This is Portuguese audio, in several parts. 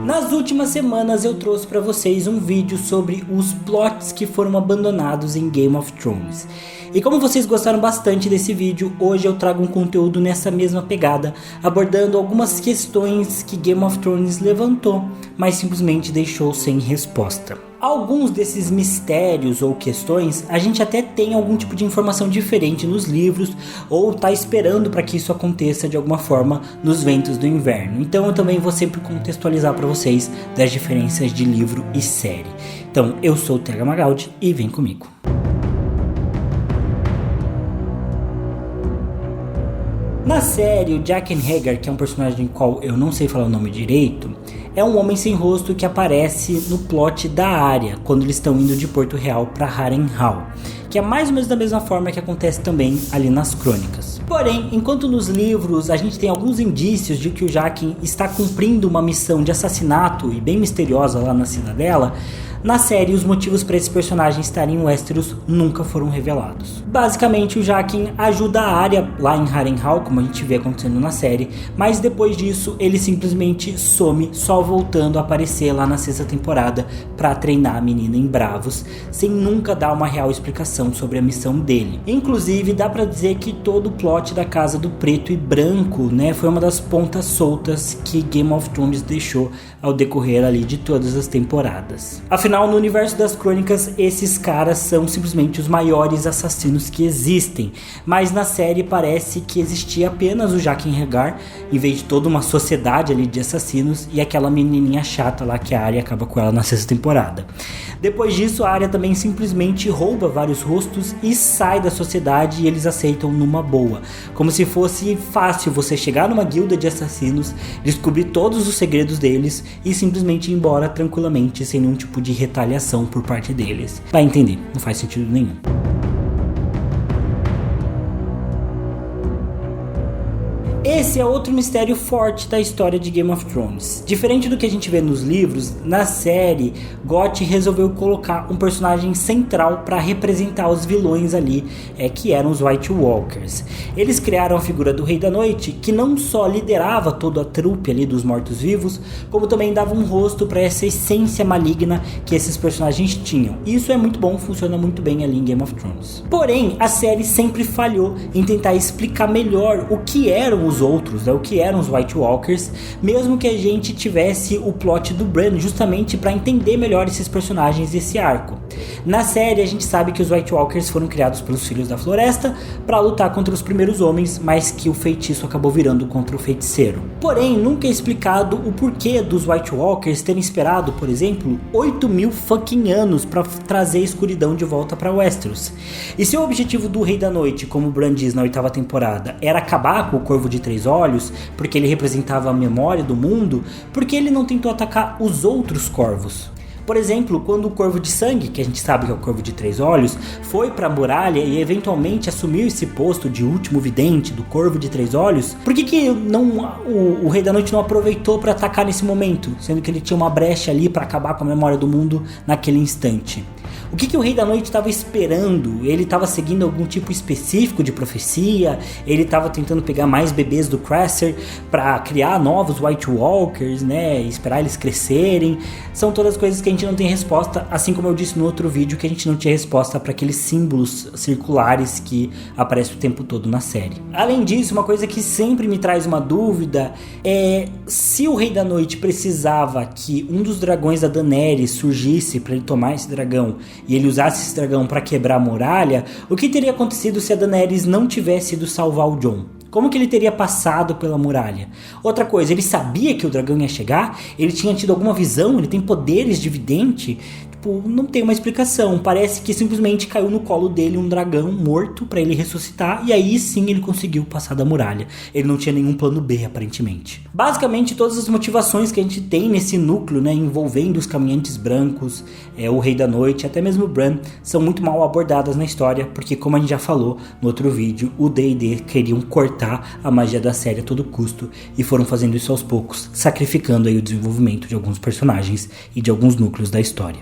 Nas últimas semanas eu trouxe para vocês um vídeo sobre os plots que foram abandonados em Game of Thrones. E como vocês gostaram bastante desse vídeo, hoje eu trago um conteúdo nessa mesma pegada, abordando algumas questões que Game of Thrones levantou, mas simplesmente deixou sem resposta. Alguns desses mistérios ou questões, a gente até tem algum tipo de informação diferente nos livros, ou tá esperando para que isso aconteça de alguma forma nos Ventos do Inverno. Então eu também vou sempre contextualizar para vocês das diferenças de livro e série. Então eu sou o TH Magaldi e vem comigo. Na série, o Jaqen H'ghar, que é um personagem qual eu não sei falar o nome direito, é um homem sem rosto que aparece no plot da Arya, quando eles estão indo de Porto Real para Harrenhal, que é mais ou menos da mesma forma que acontece também ali nas crônicas. Porém, enquanto nos livros a gente tem alguns indícios de que o Jaqen está cumprindo uma missão de assassinato e bem misteriosa lá na cidadela, na série, os motivos para esse personagem estar em Westeros nunca foram revelados. Basicamente, o Jaqen ajuda a Arya lá em Harrenhal, como a gente vê acontecendo na série, mas depois disso ele simplesmente some, só voltando a aparecer lá na sexta temporada para treinar a menina em Bravos, sem nunca dar uma real explicação sobre a missão dele. Inclusive, dá para dizer que todo o plot da Casa do Preto e Branco, foi uma das pontas soltas que Game of Thrones deixou ao decorrer ali de todas as temporadas. Afinal, no universo das crônicas, esses caras são simplesmente os maiores assassinos que existem, mas na série parece que existia apenas o Jaqen H'ghar, em vez de toda uma sociedade ali de assassinos, e aquela menininha chata lá que a Arya acaba com ela na sexta temporada. Depois disso, a Arya também simplesmente rouba vários rostos e sai da sociedade, e eles aceitam numa boa, como se fosse fácil você chegar numa guilda de assassinos, descobrir todos os segredos deles e simplesmente ir embora tranquilamente, sem nenhum tipo de retaliação por parte deles. Vai entender, não faz sentido nenhum. Esse é outro mistério forte da história de Game of Thrones. Diferente do que a gente vê nos livros, na série, GOT resolveu colocar um personagem central para representar os vilões ali, que eram os White Walkers. Eles criaram a figura do Rei da Noite, que não só liderava toda a trupe ali dos mortos-vivos, como também dava um rosto para essa essência maligna que esses personagens tinham. E isso é muito bom, funciona muito bem ali em Game of Thrones. Porém, a série sempre falhou em tentar explicar melhor o que eram os outros, o que eram os White Walkers, mesmo que a gente tivesse o plot do Bran justamente para entender melhor esses personagens desse arco. Na série a gente sabe que os White Walkers foram criados pelos Filhos da Floresta para lutar contra os primeiros homens, mas que o feitiço acabou virando contra o feiticeiro. Porém, nunca é explicado o porquê dos White Walkers terem esperado, por exemplo, 8.000 fucking anos para trazer a escuridão de volta para Westeros. E se o objetivo do Rei da Noite, como o Bran diz na 8ª temporada, era acabar com o Corvo de Três Olhos, porque ele representava a memória do mundo, por que ele não tentou atacar os outros corvos? Por exemplo, quando o Corvo de Sangue, que a gente sabe que é o Corvo de Três Olhos, foi para a muralha e eventualmente assumiu esse posto de último vidente do Corvo de Três Olhos, por que o Rei da Noite não aproveitou para atacar nesse momento, sendo que ele tinha uma brecha ali para acabar com a memória do mundo naquele instante? O que o Rei da Noite estava esperando? Ele estava seguindo algum tipo específico de profecia? Ele estava tentando pegar mais bebês do Craster para criar novos White Walkers, esperar eles crescerem? São todas coisas que a gente não tem resposta, assim como eu disse no outro vídeo que a gente não tinha resposta para aqueles símbolos circulares que aparecem o tempo todo na série. Além disso, uma coisa que sempre me traz uma dúvida é se o Rei da Noite precisava que um dos dragões da Daenerys surgisse para ele tomar esse dragão e ele usasse esse dragão para quebrar a muralha, o que teria acontecido se a Daenerys não tivesse ido salvar o Jon? Como que ele teria passado pela muralha? Outra coisa, ele sabia que o dragão ia chegar? Ele tinha tido alguma visão? Ele tem poderes de vidente? Não tem uma explicação. Parece que simplesmente caiu no colo dele um dragão morto para ele ressuscitar, e aí sim ele conseguiu passar da muralha. Ele não tinha nenhum plano B, aparentemente. Basicamente, todas as motivações que a gente tem nesse núcleo, envolvendo os Caminhantes Brancos, o Rei da Noite, até mesmo o Bran, são muito mal abordadas na história, porque como a gente já falou no outro vídeo, o D&D queriam cortar a magia da série a todo custo, e foram fazendo isso aos poucos, sacrificando aí o desenvolvimento de alguns personagens e de alguns núcleos da história.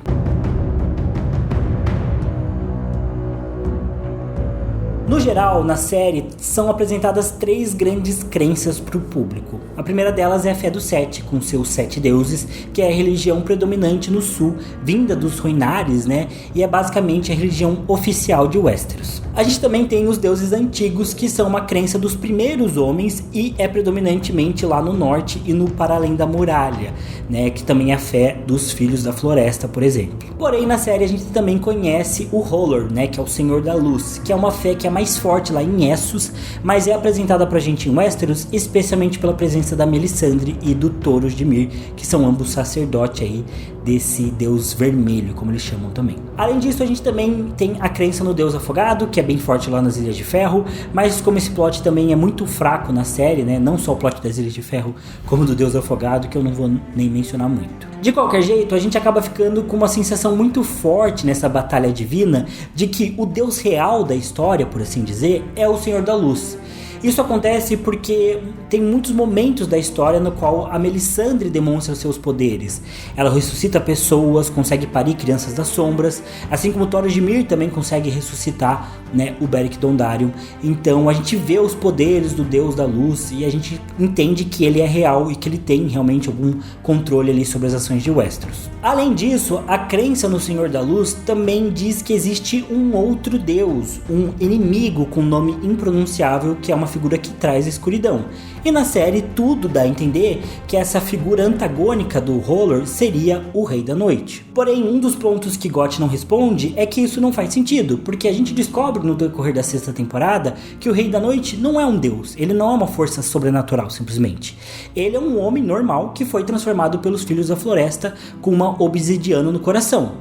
No geral, na série, são apresentadas 3 grandes crenças para o público. A primeira delas é a fé dos Sete, com seus 7 deuses, que é a religião predominante no sul, vinda dos Rhoynares, né? E é basicamente a religião oficial de Westeros. A gente também tem os deuses antigos, que são uma crença dos primeiros homens e é predominantemente lá no norte e no para além da muralha, né? Que também é a fé dos filhos da floresta, por exemplo. Porém, na série a gente também conhece o R'hllor, né? Que é o Senhor da Luz, que é uma fé que é mais forte lá em Essos, mas é apresentada pra gente em Westeros, especialmente pela presença da Melisandre e do Thoros de Myr, que são ambos sacerdotes aí desse deus vermelho, como eles chamam também. Além disso, a gente também tem a crença no deus afogado, que é bem forte lá nas Ilhas de Ferro, mas como esse plot também é muito fraco na série, né? Não só o plot das Ilhas de Ferro, como do deus afogado, que eu não vou nem mencionar muito. De qualquer jeito, a gente acaba ficando com uma sensação muito forte nessa batalha divina de que o deus real da história, por assim dizer, é o Senhor da Luz. Isso acontece porque tem muitos momentos da história no qual a Melisandre demonstra seus poderes. Ela ressuscita pessoas, consegue parir crianças das sombras, assim como Thoros de Myr também consegue ressuscitar, né, o Beric Dondarrion. Então a gente vê os poderes do Deus da Luz e a gente entende que ele é real e que ele tem realmente algum controle ali sobre as ações de Westeros. Além disso, a crença no Senhor da Luz também diz que existe um outro Deus, um inimigo com nome impronunciável, que é uma figura que traz a escuridão. E na série tudo dá a entender que essa figura antagônica do R'hllor seria o Rei da Noite. Porém, um dos pontos que Got não responde é que isso não faz sentido, porque a gente descobre no decorrer da 6ª temporada que o Rei da Noite não é um deus, ele não é uma força sobrenatural simplesmente. Ele é um homem normal que foi transformado pelos Filhos da Floresta com uma obsidiana no coração.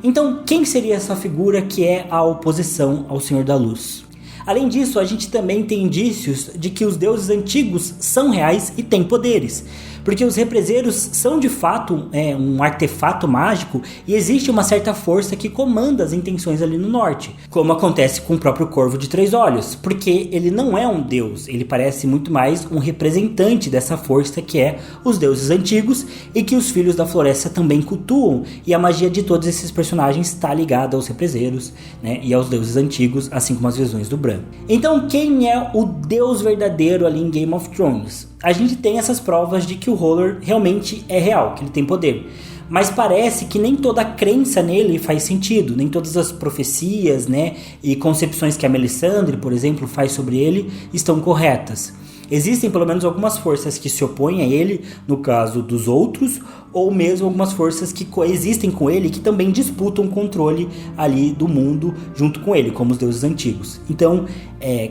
Então, quem seria essa figura que é a oposição ao Senhor da Luz? Além disso, a gente também tem indícios de que os deuses antigos são reais e têm poderes, porque os represeiros são de fato um artefato mágico e existe uma certa força que comanda as intenções ali no norte, como acontece com o próprio Corvo de 3 Olhos, porque ele não é um deus, ele parece muito mais um representante dessa força que é os deuses antigos e que os Filhos da Floresta também cultuam, e a magia de todos esses personagens está ligada aos represeiros, né, e aos deuses antigos, assim como as visões do Bran. Então, quem é o deus verdadeiro ali em Game of Thrones? A gente tem essas provas de que o R'hllor realmente é real, que ele tem poder. Mas parece que nem toda a crença nele faz sentido, nem todas as profecias, né, e concepções que a Melisandre, por exemplo, faz sobre ele estão corretas. Existem pelo menos algumas forças que se opõem a ele, no caso dos outros, ou mesmo algumas forças que coexistem com ele, que também disputam o controle ali do mundo junto com ele, como os deuses antigos. Então,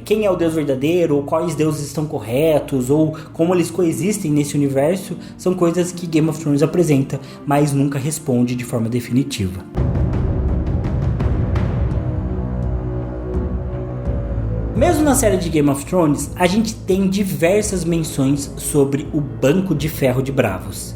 quem é o deus verdadeiro, ou quais deuses estão corretos, ou como eles coexistem nesse universo, são coisas que Game of Thrones apresenta, mas nunca responde de forma definitiva. Mesmo na série de Game of Thrones, a gente tem diversas menções sobre o Banco de Ferro de Braavos.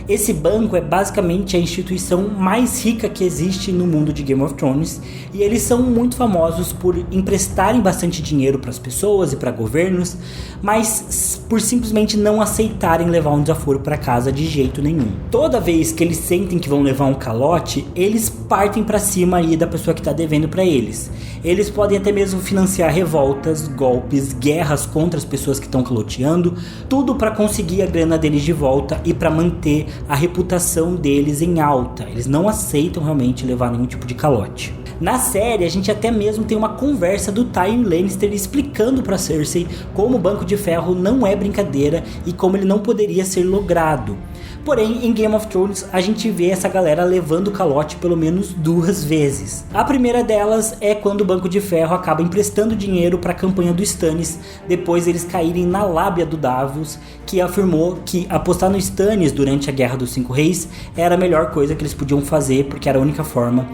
Esse banco é basicamente a instituição mais rica que existe no mundo de Game of Thrones, e eles são muito famosos por emprestarem bastante dinheiro para as pessoas e para governos, mas por simplesmente não aceitarem levar um desaforo para casa de jeito nenhum. Toda vez que eles sentem que vão levar um calote, eles partem para cima aí da pessoa que está devendo para eles. Eles podem até mesmo financiar revoltas, golpes, guerras contra as pessoas que estão caloteando, tudo para conseguir a grana deles de volta e para manter a reputação deles em alta. Eles não aceitam realmente levar nenhum tipo de calote. Na série, a gente até mesmo tem uma conversa do Tyrion Lannister explicando para Cersei como o Banco de Ferro não é brincadeira e como ele não poderia ser logrado. Porém, em Game of Thrones, a gente vê essa galera levando calote pelo menos 2 vezes. A primeira delas é quando o Banco de Ferro acaba emprestando dinheiro para a campanha do Stannis, depois eles caírem na lábia do Davos, que afirmou que apostar no Stannis durante a Guerra dos 5 Reis era a melhor coisa que eles podiam fazer, porque era a única forma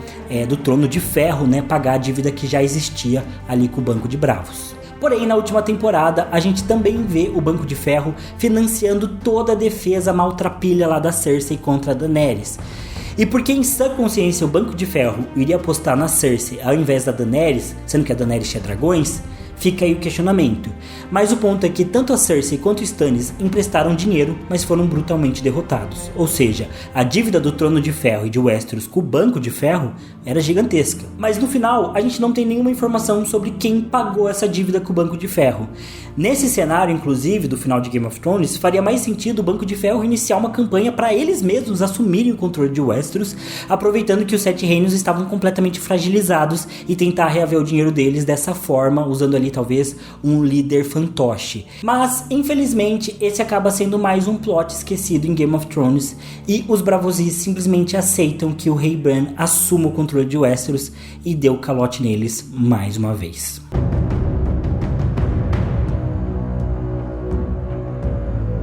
do Trono de Ferro, né, pagar a dívida que já existia ali com o Banco de Braavos. Porém, na última temporada, a gente também vê o Banco de Ferro financiando toda a defesa maltrapilha lá da Cersei contra a Daenerys. E porque em sã consciência o Banco de Ferro iria apostar na Cersei ao invés da Daenerys, sendo que a Daenerys tinha dragões, Fica aí o questionamento. Mas o ponto é que tanto a Cersei quanto o Stannis emprestaram dinheiro, mas foram brutalmente derrotados. Ou seja, a dívida do Trono de Ferro e de Westeros com o Banco de Ferro era gigantesca. Mas no final, a gente não tem nenhuma informação sobre quem pagou essa dívida com o Banco de Ferro. Nesse cenário, inclusive, do final de Game of Thrones, faria mais sentido o Banco de Ferro iniciar uma campanha para eles mesmos assumirem o controle de Westeros, aproveitando que os Sete Reinos estavam completamente fragilizados e tentar reaver o dinheiro deles dessa forma, usando ali talvez um líder fantoche. Mas, infelizmente, esse acaba sendo mais um plot esquecido em Game of Thrones e os Braavosis simplesmente aceitam que o Rei Bran assuma o controle de Westeros e deu calote neles mais uma vez.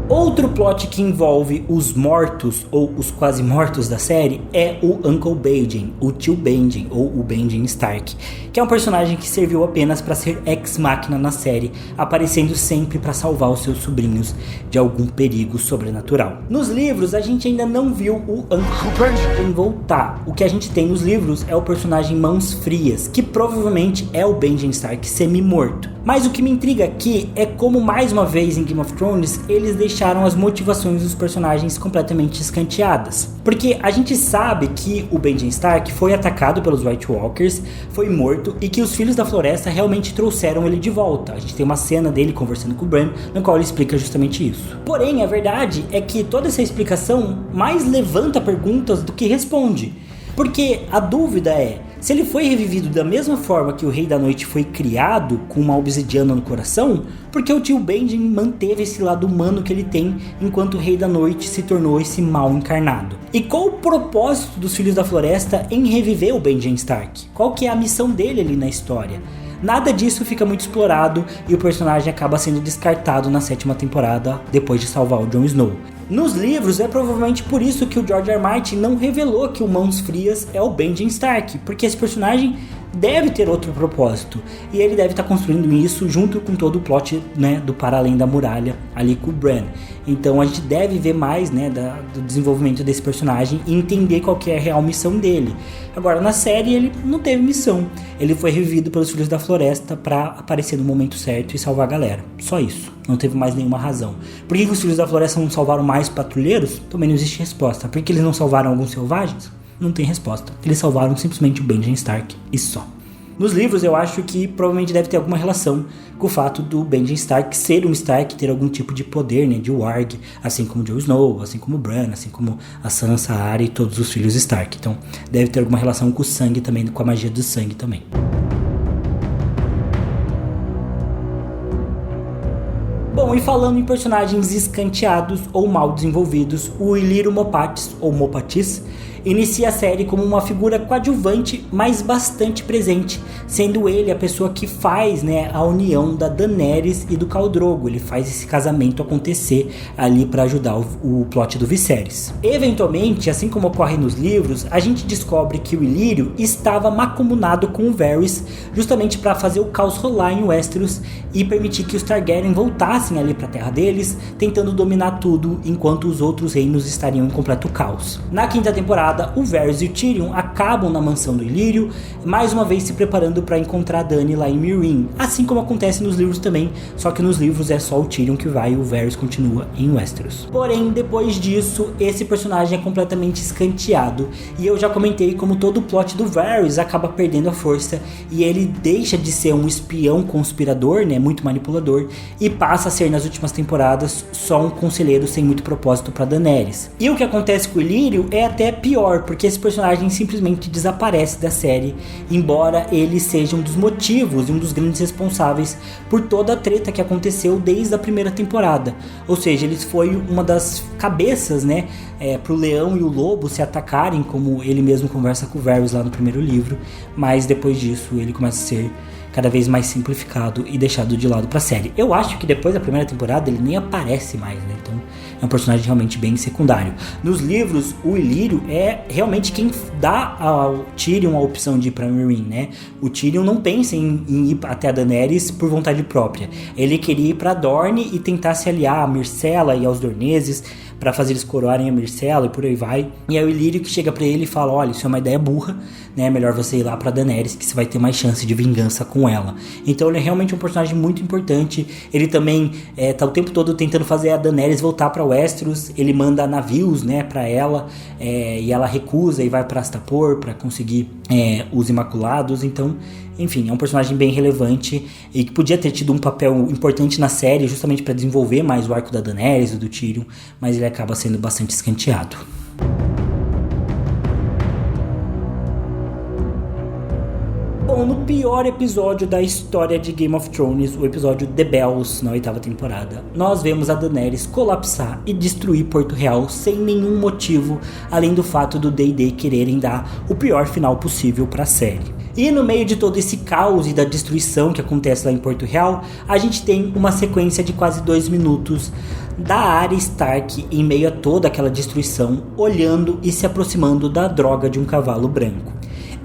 Outro plot que envolve os mortos ou os quase mortos da série é o Uncle Benjen, o tio Benjen ou o Benjen Stark, que é um personagem que serviu apenas para ser ex-máquina na série, aparecendo sempre para salvar os seus sobrinhos de algum perigo sobrenatural. Nos livros a gente ainda não viu o Uncle Benjen voltar. O que a gente tem nos livros é o personagem Mãos Frias, que provavelmente é o Benjen Stark semi-morto. Mas o que me intriga aqui é como mais uma vez em Game of Thrones eles deixaram as motivações dos personagens completamente escanteadas. Porque a gente sabe que o Benjen Stark foi atacado pelos White Walkers, foi morto e que os Filhos da Floresta realmente trouxeram ele de volta. A gente tem uma cena dele conversando com o Bran, no qual ele explica justamente isso. Porém, a verdade é que toda essa explicação mais levanta perguntas do que responde. Porque a dúvida é, se ele foi revivido da mesma forma que o Rei da Noite foi criado, com uma obsidiana no coração, por que o tio Benjen manteve esse lado humano que ele tem, enquanto o Rei da Noite se tornou esse mal encarnado? E qual o propósito dos Filhos da Floresta em reviver o Benjen Stark? Qual que é a missão dele ali na história? Nada disso fica muito explorado e o personagem acaba sendo descartado na 7ª temporada, depois de salvar o Jon Snow. Nos livros, é provavelmente por isso que o George R. R. Martin não revelou que o Mãos Frias é o Benjen Stark, porque esse personagem deve ter outro propósito, e ele deve estar construindo isso junto com todo o plot, né, do Para Além da Muralha, ali com o Bran. Então a gente deve ver mais, né, do desenvolvimento desse personagem e entender qual que é a real missão dele. Agora, na série ele não teve missão, ele foi revivido pelos Filhos da Floresta para aparecer no momento certo e salvar a galera, só isso. Não teve mais nenhuma razão. Por que os Filhos da Floresta não salvaram mais patrulheiros? Também não existe resposta. Por que eles não salvaram alguns selvagens? Não tem resposta. Eles salvaram simplesmente o Benjen Stark e só. Nos livros eu acho que provavelmente deve ter alguma relação com o fato do Benjen Stark ser um Stark, ter algum tipo de poder, né, de warg, assim como o Jon Snow, assim como o Bran, assim como a Sansa, a Arya e todos os filhos Stark. Então deve ter alguma relação com o sangue também, com a magia do sangue também. Bom, e falando em personagens escanteados ou mal desenvolvidos, o Illyrio Mopatis, ou Mopatis, inicia a série como uma figura coadjuvante, mas bastante presente, sendo ele a pessoa que faz, né, a união da Daenerys e do Khal Drogo. Ele faz esse casamento acontecer ali para ajudar o plot do Viserys. Eventualmente, assim como ocorre nos livros, a gente descobre que o Illyrio estava mancomunado com o Varys, justamente para fazer o caos rolar em Westeros e permitir que os Targaryen voltassem ali para a terra deles, tentando dominar tudo enquanto os outros reinos estariam em completo caos. Na 5ª temporada, o Varys e o Tyrion acabam na mansão do Illyrio, mais uma vez se preparando para encontrar Dany lá em Meereen, assim como acontece nos livros também, só que nos livros é só o Tyrion que vai e o Varys continua em Westeros. Porém, depois disso, esse personagem é completamente escanteado, e eu já comentei como todo o plot do Varys acaba perdendo a força, e ele deixa de ser um espião conspirador, né, muito manipulador, e passa a ser nas últimas temporadas só um conselheiro sem muito propósito para Daenerys. E o que acontece com o Illyrio é até pior, porque esse personagem simplesmente desaparece da série, embora ele seja um dos motivos e um dos grandes responsáveis por toda a treta que aconteceu desde a 1ª temporada. Ou seja, ele foi uma das cabeças, né, pro leão e o lobo se atacarem, como ele mesmo conversa com o Varys lá no 1º livro, mas depois disso ele começa a ser cada vez mais simplificado e deixado de lado pra série. Eu acho que depois da 1ª temporada ele nem aparece mais, né? Então é um personagem realmente bem secundário. Nos livros, o Illyrio é realmente quem dá ao Tyrion a opção de ir pra Meereen, né? O Tyrion não pensa em ir até a Daenerys por vontade própria. Ele queria ir pra Dorne e tentar se aliar a Myrcella e aos Dorneses, pra fazer eles coroarem a Myrcella e por aí vai. E é o Illyrio que chega pra ele e fala, olha, isso é uma ideia burra, né, é melhor você ir lá pra Daenerys, que você vai ter mais chance de vingança com ela. Então ele é realmente um personagem muito importante. Ele também tá o tempo todo tentando fazer a Daenerys voltar pra Westeros. Ele manda navios, né, pra ela, e ela recusa e vai pra Astapor pra conseguir os Imaculados. Então, enfim, é um personagem bem relevante e que podia ter tido um papel importante na série justamente para desenvolver mais o arco da Daenerys e do Tyrion, mas ele acaba sendo bastante escanteado. Bom, no pior episódio da história de Game of Thrones, o episódio The Bells, na 8ª temporada, nós vemos a Daenerys colapsar e destruir Porto Real sem nenhum motivo, além do fato do D&D quererem dar o pior final possível para a série. E no meio de todo esse caos e da destruição que acontece lá em Porto Real, a gente tem uma sequência de quase 2 minutos da Arya Stark em meio a toda aquela destruição, olhando e se aproximando da droga de um cavalo branco.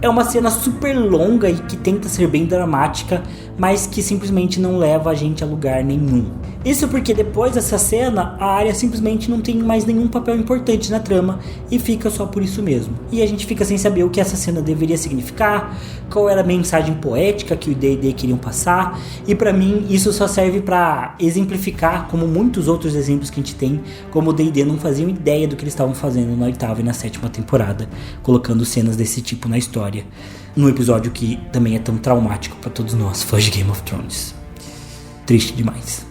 É uma cena super longa e que tenta ser bem dramática, mas que simplesmente não leva a gente a lugar nenhum. Isso porque depois dessa cena, a Arya simplesmente não tem mais nenhum papel importante na trama e fica só por isso mesmo. E a gente fica sem saber o que essa cena deveria significar, qual era a mensagem poética que o D&D queriam passar, e pra mim isso só serve pra exemplificar, como muitos outros exemplos que a gente tem, como o D&D não faziam ideia do que eles estavam fazendo na 8ª e na 7ª temporada, colocando cenas desse tipo na história, num episódio que também é tão traumático pra todos nós, fãs de Game of Thrones. Triste demais.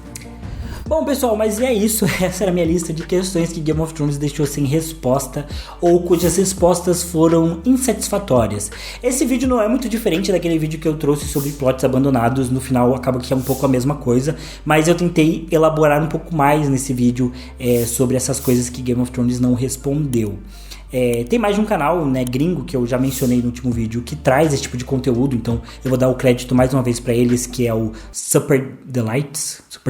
Bom, pessoal, mas é isso. Essa era a minha lista de questões que Game of Thrones deixou sem resposta ou cujas respostas foram insatisfatórias. Esse vídeo não é muito diferente daquele vídeo que eu trouxe sobre plots abandonados. No final acaba que é um pouco a mesma coisa, mas eu tentei elaborar um pouco mais nesse vídeo sobre essas coisas que Game of Thrones não respondeu. Tem mais de um canal, né, gringo, que eu já mencionei no último vídeo, que traz esse tipo de conteúdo, então eu vou dar o crédito mais uma vez pra eles, que é o Super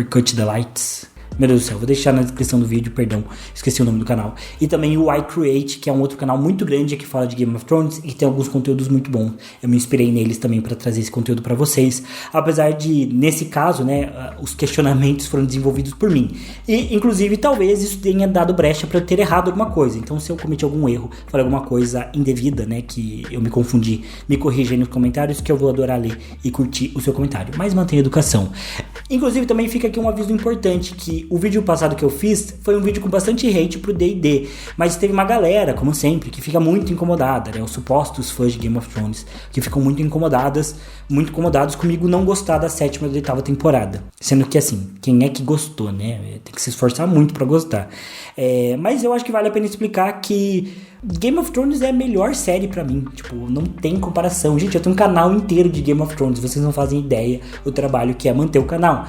Cut Delights. Meu Deus do céu, vou deixar na descrição do vídeo, perdão, esqueci o nome do canal. E também o iCreate, que é um outro canal muito grande que fala de Game of Thrones e tem alguns conteúdos muito bons. Eu me inspirei neles também para trazer esse conteúdo para vocês. Apesar de, nesse caso, né, os questionamentos foram desenvolvidos por mim. E, inclusive, talvez isso tenha dado brecha para eu ter errado alguma coisa. Então, se eu cometi algum erro, falei alguma coisa indevida, né, que eu me confundi, me corrija aí nos comentários, que eu vou adorar ler e curtir o seu comentário. Mas mantenha a educação. Inclusive, também fica aqui um aviso importante, que o vídeo passado que eu fiz foi um vídeo com bastante hate pro D&D, mas teve uma galera, como sempre, que fica muito incomodada, né? Os supostos fãs de Game of Thrones, que ficam muito incomodados comigo não gostar da 7ª e 8ª temporada. Sendo que, assim, quem é que gostou, né? Tem que se esforçar muito pra gostar. Mas eu acho que vale a pena explicar que Game of Thrones é a melhor série pra mim. Tipo, não tem comparação. Gente, eu tenho um canal inteiro de Game of Thrones. Vocês não fazem ideia do trabalho que é manter o canal.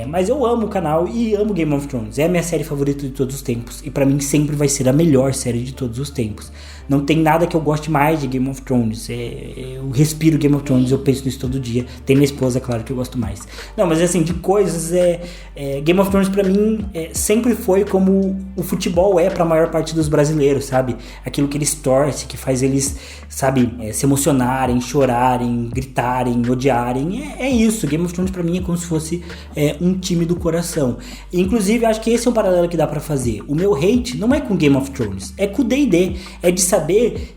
Mas eu amo o canal e amo Game of Thrones. É a minha série favorita de todos os tempos. E pra mim sempre vai ser a melhor série de todos os tempos. Não tem nada que eu goste mais de Game of Thrones. Eu respiro Game of Thrones, eu penso nisso todo dia. Tem minha esposa, claro, que eu gosto mais. Não, mas assim, de coisas, Game of Thrones pra mim sempre foi como o futebol é pra maior parte dos brasileiros, sabe? Aquilo que eles torcem, que faz eles, sabe, se emocionarem, chorarem, gritarem, odiarem. É isso, Game of Thrones pra mim é como se fosse um time do coração. Inclusive, acho que esse é um paralelo que dá pra fazer. O meu hate não é com Game of Thrones, é com o D&D. É de saber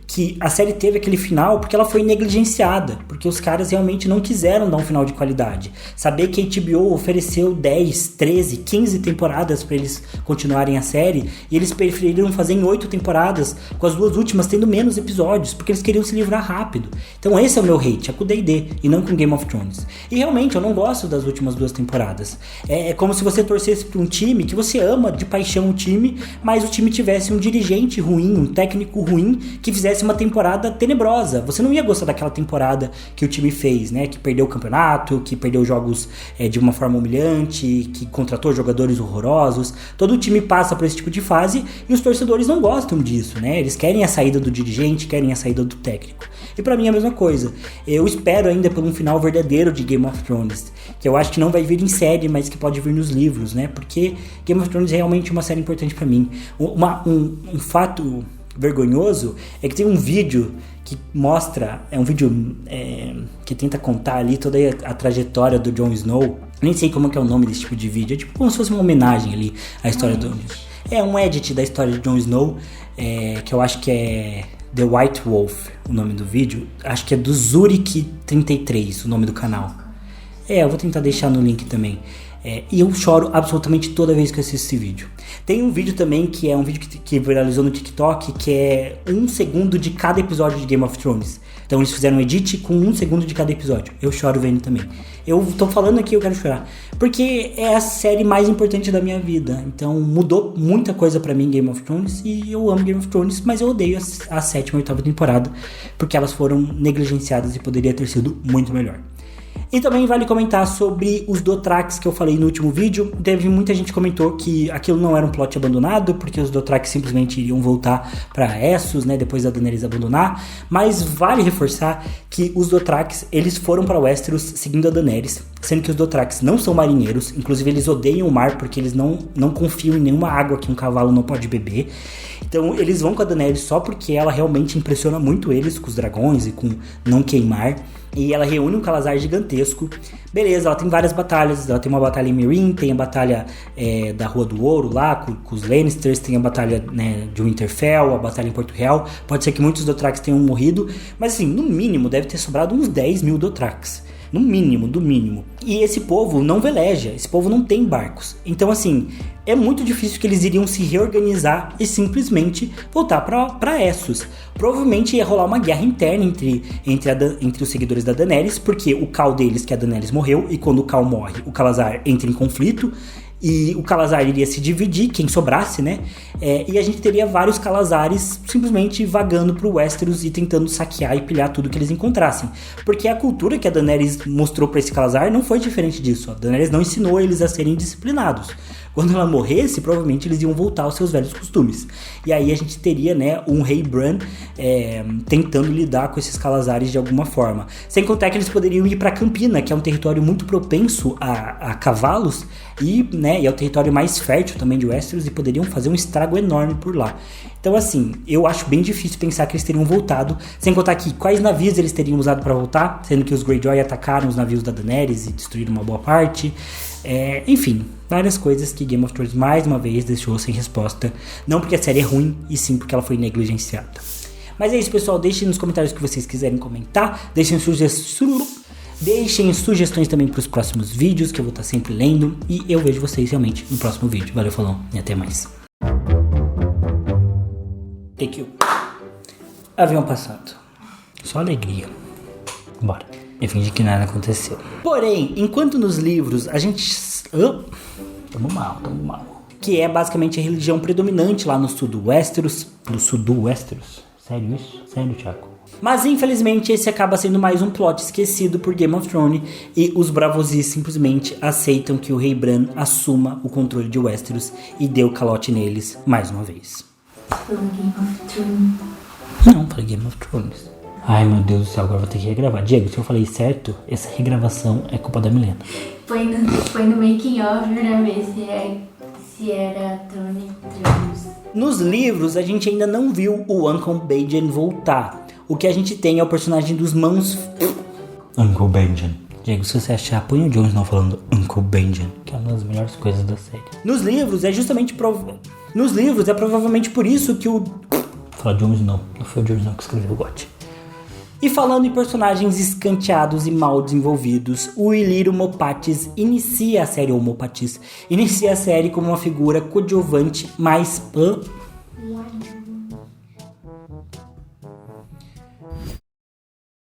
que a série teve aquele final porque ela foi negligenciada, porque os caras realmente não quiseram dar um final de qualidade. Saber que a HBO ofereceu 10, 13, 15 temporadas para eles continuarem a série e eles preferiram fazer em 8 temporadas, com as 2 últimas tendo menos episódios, porque eles queriam se livrar rápido. Então esse é o meu hate, é com o D&D e não com Game of Thrones. E realmente eu não gosto das últimas 2 temporadas. É como se você torcesse para um time que você ama de paixão o time, mas o time tivesse um dirigente ruim, um técnico ruim, que fizesse uma temporada tenebrosa. Você não ia gostar daquela temporada que o time fez, né? Que perdeu o campeonato, que perdeu jogos de uma forma humilhante, que contratou jogadores horrorosos. Todo time passa por esse tipo de fase e os torcedores não gostam disso, né? Eles querem a saída do dirigente, querem a saída do técnico. E pra mim é a mesma coisa. Eu espero ainda por um final verdadeiro de Game of Thrones, que eu acho que não vai vir em série, mas que pode vir nos livros, né? Porque Game of Thrones é realmente uma série importante pra mim. Um fato vergonhoso é que tem um vídeo que mostra, é um vídeo que tenta contar ali toda a trajetória do Jon Snow. Nem sei como que é o nome desse tipo de vídeo, é tipo como se fosse uma homenagem ali à história do... É um edit da história de Jon Snow, que eu acho que é The White Wolf, o nome do vídeo. Acho que é do Zurich33, o nome do canal. Eu vou tentar deixar no link também. E eu choro absolutamente toda vez que eu assisto esse vídeo. Tem um vídeo também que é um vídeo que viralizou no TikTok, que é 1 segundo de cada episódio de Game of Thrones. Então eles fizeram um edit com 1 segundo de cada episódio. Eu choro vendo também. Eu tô falando aqui, eu quero chorar. Porque é a série mais importante da minha vida. Então mudou muita coisa pra mim Game of Thrones. E eu amo Game of Thrones, mas eu odeio a 7ª e 8ª temporada. Porque elas foram negligenciadas e poderia ter sido muito melhor. E também vale comentar sobre os Dothrax que eu falei no último vídeo. Muita gente comentou que aquilo não era um plot abandonado, porque os Dothrax simplesmente iriam voltar para Essos, né, depois da Daenerys abandonar. Mas vale reforçar que os Dothrax, eles foram para Westeros seguindo a Daenerys, sendo que os Dothrax não são marinheiros, inclusive eles odeiam o mar porque eles não confiam em nenhuma água que um cavalo não pode beber. Então eles vão com a Daenerys só porque ela realmente impressiona muito eles com os dragões e com não queimar. E ela reúne um Calazar gigantesco. Beleza, ela tem várias batalhas. Ela tem uma batalha em Meereen, tem a batalha da Rua do Ouro lá, com os Lannisters. Tem a batalha, né, de Winterfell, a batalha em Porto Real. Pode ser que muitos Dothrax tenham morrido, mas assim, no mínimo deve ter sobrado uns 10 mil Dothrax. No mínimo, do mínimo. E esse povo não veleja, esse povo não tem barcos. Então assim, é muito difícil que eles iriam se reorganizar e simplesmente voltar pra Essos. Provavelmente ia rolar uma guerra interna entre os seguidores da Daenerys, porque o Khal deles, que a Daenerys morreu, e quando o Khal morre, o Calazar entra em conflito, e o Calazar iria se dividir, quem sobrasse, né? E a gente teria vários Calazares simplesmente vagando pro Westeros e tentando saquear e pilhar tudo que eles encontrassem. Porque a cultura que a Daenerys mostrou pra esse Calazar não foi diferente disso. A Daenerys não ensinou eles a serem disciplinados. Quando ela morresse, provavelmente eles iam voltar aos seus velhos costumes. E aí a gente teria, né, um rei Bran tentando lidar com esses Calazares de alguma forma. Sem contar que eles poderiam ir para Campina, que é um território muito propenso a cavalos, e é o território mais fértil também de Westeros, e poderiam fazer um estrago enorme por lá. Então assim, eu acho bem difícil pensar que eles teriam voltado, sem contar que quais navios eles teriam usado para voltar, sendo que os Greyjoy atacaram os navios da Daenerys e destruíram uma boa parte. Enfim, várias coisas que Game of Thrones mais uma vez deixou sem resposta. Não porque a série é ruim, e sim porque ela foi negligenciada. Mas é isso, pessoal, deixem nos comentários o que vocês quiserem comentar. Deixem sugestões também para os próximos vídeos, que eu vou estar sempre lendo. E eu vejo vocês realmente no próximo vídeo. Valeu, falou e até mais. Thank you. Avião passado. Só alegria. Bora. Eu fingi que nada aconteceu. Porém, enquanto nos livros a gente... Tamo mal. Que é basicamente a religião predominante lá no sul do Westeros. No sul do Westeros? Sério isso? Sério, Thiago? Mas infelizmente esse acaba sendo mais um plot esquecido por Game of Thrones. E os Bravozis simplesmente aceitam que o rei Bran assuma o controle de Westeros e dê o calote neles mais uma vez. Game of Thrones. Não, falei Game of Thrones. Ai, meu Deus do céu, agora vou ter que regravar. Diego, se eu falei certo, essa regravação é culpa da Milena. Foi no making of pra ver se era Throne Thrones. Nos livros, a gente ainda não viu o Uncle Benjen voltar. O que a gente tem é o personagem dos mãos... Uncle Benjen. Diego, se você achar, põe o Jon Snow falando Uncle Benjen, que é uma das melhores coisas da série. Nos livros, é justamente... Nos livros, é provavelmente por isso que o... Fala Jon Snow, não foi o Jon Snow que escreveu o GOT. E falando em personagens escanteados e mal desenvolvidos, o Illyrio Mopatis inicia a série como uma figura coadjuvante mais...